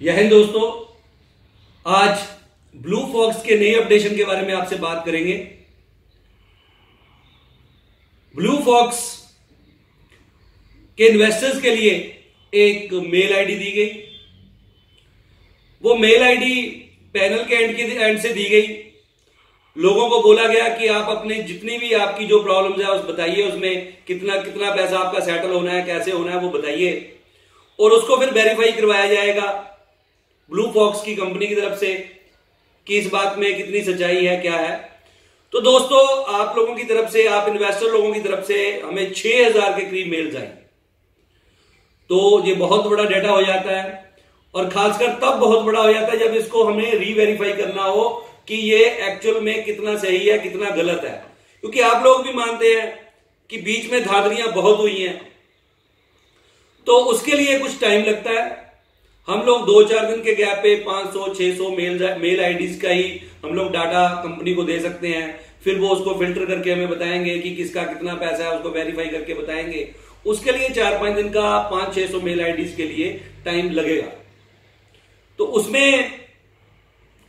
जय हिंद दोस्तों। आज ब्लू फॉक्स के नए अपडेशन के बारे में आपसे बात करेंगे। ब्लू फॉक्स के इन्वेस्टर्स के लिए एक मेल आईडी दी गई। वो मेल आईडी पैनल के एंड से दी गई। लोगों को बोला गया कि आप अपने जितनी भी आपकी जो प्रॉब्लम्स है उस बताइए, उसमें कितना कितना पैसा आपका सेटल होना है, कैसे होना है वो बताइए, और उसको फिर वेरीफाई करवाया जाएगा ब्लू फॉक्स की कंपनी की तरफ से कि इस बात में कितनी सच्चाई है, क्या है। तो दोस्तों, आप लोगों की तरफ से, आप इन्वेस्टर लोगों की तरफ से हमें 6000 के करीब मेल्स आई। तो ये बहुत बड़ा डाटा हो जाता है, और खासकर तब बहुत बड़ा हो जाता है जब इसको हमें रीवेरीफाई करना हो कि ये एक्चुअल में कितना सही है, कितना गलत है। क्योंकि आप लोग भी मानते हैं कि बीच में धांधलियां बहुत हुई हैं, तो उसके लिए कुछ टाइम लगता है। हम लोग 2-4 दिन के गैप पे 500-600 मेल आईडीज का ही हम लोग डाटा कंपनी को दे सकते हैं। फिर वो उसको फिल्टर करके हमें बताएंगे कि किसका कितना पैसा है, उसको वेरीफाई करके बताएंगे। उसके लिए 4-5 दिन का 500-600 मेल आईडीज के लिए टाइम लगेगा। तो उसमें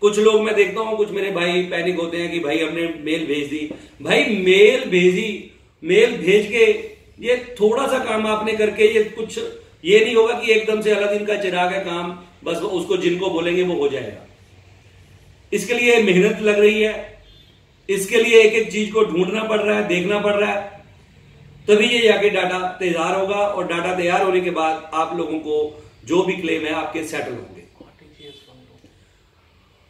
कुछ लोग मैं देखता हूं, कुछ मेरे भाई पैनिक होते हैं कि भाई हमने मेल भेज दी। भाई मेल भेजी, मेल भेज के ये थोड़ा सा काम आपने करके ये नहीं होगा कि एकदम से अलादीन का चिराग है काम, बस उसको जिनको बोलेंगे वो हो जाएगा। इसके लिए मेहनत लग रही है, इसके लिए एक एक चीज को ढूंढना पड़ रहा है, देखना पड़ रहा है, तभी ये जाके डाटा तैयार होगा। और डाटा तैयार होने के बाद आप लोगों को जो भी क्लेम है आपके सेटल होंगे।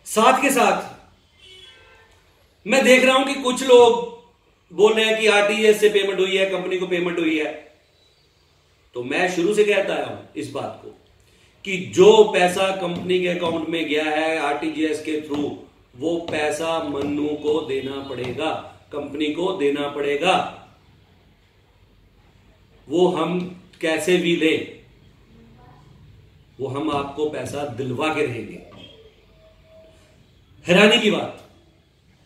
साथ के साथ मैं देख रहा हूं कि कुछ लोग बोल रहे हैं कि आरटीजीएस से पेमेंट हुई है, कंपनी को पेमेंट हुई है। तो मैं शुरू से कहता आया हूं इस बात को कि जो पैसा कंपनी के अकाउंट में गया है आरटीजीएस के थ्रू, वो पैसा मन्नू को देना पड़ेगा, कंपनी को देना पड़ेगा। वो हम कैसे भी ले, वो हम आपको पैसा दिलवा के रहेंगे। हैरानी की बात,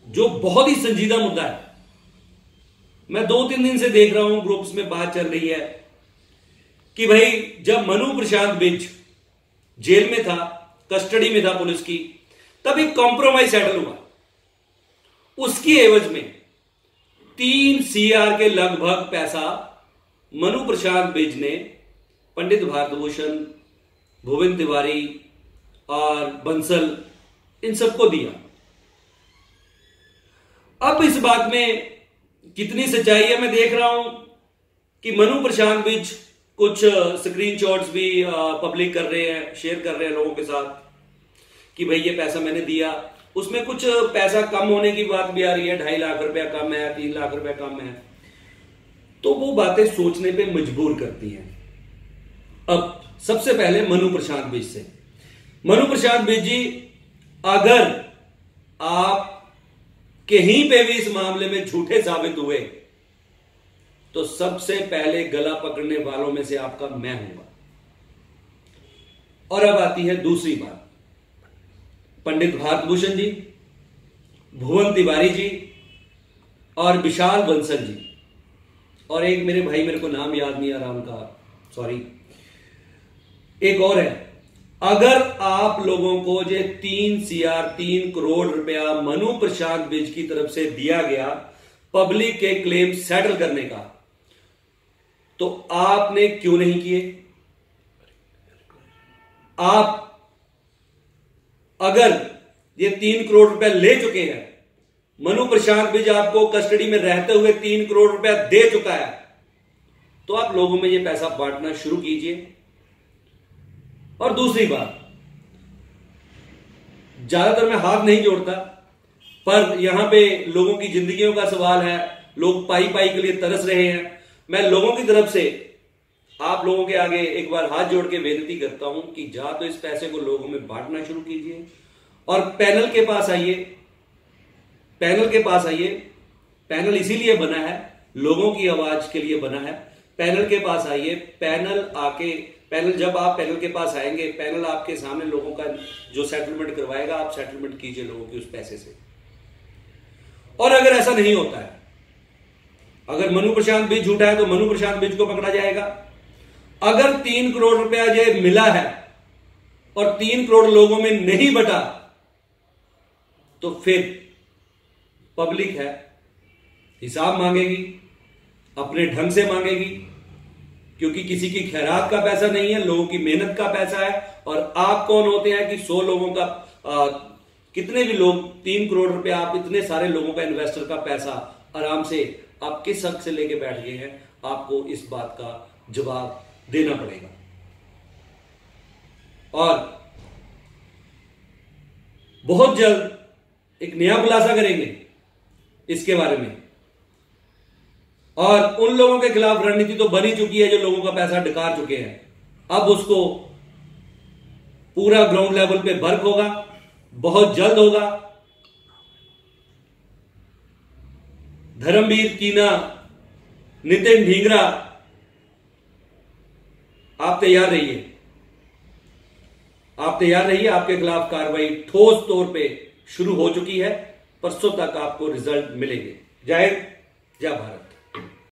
जो बहुत ही संजीदा मुद्दा है, मैं 2-3 दिन से देख रहा हूं ग्रुप्स में बात चल रही है कि भाई जब मनु प्रशांत बिज जेल में था, कस्टडी में था पुलिस की, तब एक कॉम्प्रोमाइज सेटल हुआ। उसकी एवज में 3 CR के लगभग पैसा मनु प्रशांत बिज ने पंडित भारतभूषण, भुवन तिवारी और बंसल, इन सबको दिया। अब इस बात में कितनी सच्चाई है मैं देख रहा हूं कि मनु प्रशांत बिज कुछ स्क्रीनशॉट्स भी पब्लिक कर रहे हैं, शेयर कर रहे हैं लोगों के साथ कि भाई ये पैसा मैंने दिया। उसमें कुछ पैसा कम होने की बात भी आ रही है, 2.5 लाख रुपया कम है, 3 लाख रुपया कम है। तो वो बातें सोचने पे मजबूर करती हैं। अब सबसे पहले मनु प्रशांत बिज से, मनु प्रशांत बिज जी, अगर आप कहीं पे भी इस मामले में झूठे साबित हुए तो सबसे पहले गला पकड़ने वालों में से आपका मैं हूंगा। और अब आती है दूसरी बात, पंडित भारतभूषण जी, भुवन तिवारी जी और विशाल बंसल जी, और एक मेरे भाई, मेरे को नाम याद नहीं आ रहा उनका, सॉरी, एक और है। अगर आप लोगों को ये 3 करोड़ रुपया मनु प्रशांत बिज की तरफ से दिया गया पब्लिक के क्लेम सेटल करने का, तो आपने क्यों नहीं किए? आप अगर ये 3 करोड़ रुपया ले चुके हैं, मनु प्रशांत बिज आपको कस्टडी में रहते हुए 3 करोड़ रुपया दे चुका है, तो आप लोगों में ये पैसा बांटना शुरू कीजिए। और दूसरी बात, ज्यादातर मैं हाथ नहीं जोड़ता, पर यहां पे लोगों की जिंदगियों का सवाल है, लोग पाई पाई के लिए तरस रहे हैं। मैं लोगों की तरफ से आप लोगों के आगे एक बार हाथ जोड़ के विनती करता हूं कि जा तो इस पैसे को लोगों में बांटना शुरू कीजिए, और पैनल के पास आइए। पैनल के पास आइए। पैनल इसीलिए बना है, लोगों की आवाज के लिए बना है। पैनल के पास आइए। पैनल जब आप पैनल के पास आएंगे, पैनल आपके सामने लोगों का जो सेटलमेंट करवाएगा, आप सेटलमेंट कीजिए लोगों की उस पैसे से। और अगर ऐसा नहीं होता है, अगर मनु प्रशांत बिज झूठा है तो मनु प्रशांत बिज को पकड़ा जाएगा। अगर 3 करोड़ रुपया ये मिला है और 3 करोड़ लोगों में नहीं बटा तो फिर पब्लिक है, हिसाब मांगेगी, अपने ढंग से मांगेगी, क्योंकि किसी की खैरात का पैसा नहीं है, लोगों की मेहनत का पैसा है। और आप कौन होते हैं कि 100 लोगों का कितने भी लोग 3 करोड़ रुपया, आप इतने सारे लोगों का, इन्वेस्टर का पैसा आराम से आप किस हक से लेके बैठ गए हैं? आपको इस बात का जवाब देना पड़ेगा। और बहुत जल्द एक नया खुलासा करेंगे इसके बारे में। और उन लोगों के खिलाफ रणनीति तो बनी चुकी है जो लोगों का पैसा डकार चुके हैं। अब उसको पूरा ग्राउंड लेवल पे वर्क होगा, बहुत जल्द होगा। धर्मवीर कीना, नितिन ढींगरा, आप तैयार रहिए, आप तैयार रहिए। आपके खिलाफ कार्रवाई ठोस तौर पे शुरू हो चुकी है। परसों तक आपको रिजल्ट मिलेंगे। जय हिंद, जय भारत।